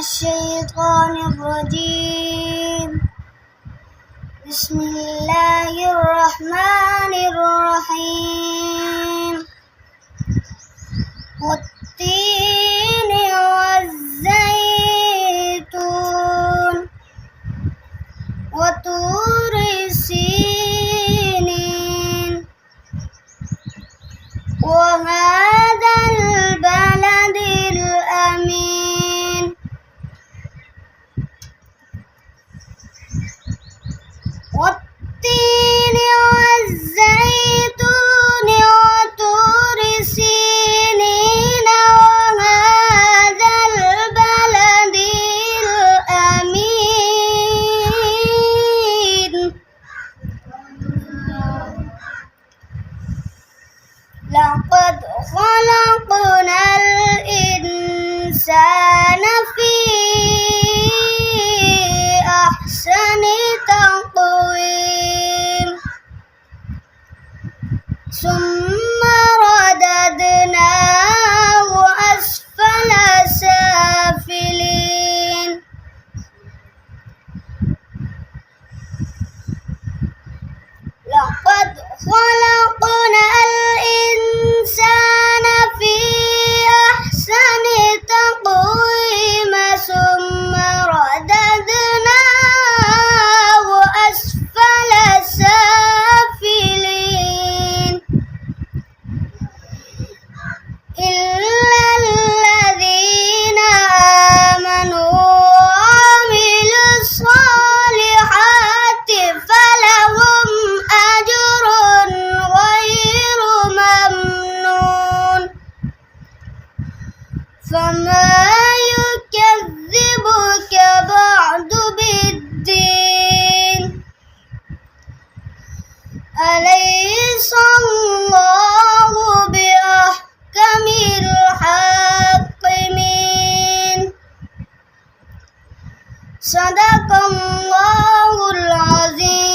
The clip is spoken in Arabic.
الشيطان الرجيم. بسم الله الرحمن الرحيم. والتين والزيتون وطور سينين وهذا البلد الأمين. والتين والزيتون وطور سينين وهذا البلد الأمين. لقد خلقنا الإنسان في أحسن تقويم ثم رددناه أسفل سافلين. لقد خلقنا الإنسان في أحسن تقويم ثم رددناه أسفل سافلين إلا الذين آمنوا وعملوا الصالحات فلهم أجر غير ممنون. فما يكذبك بعد بالدين؟ أليس الله بأحكم الحاكمين؟ صدق الله العظيم.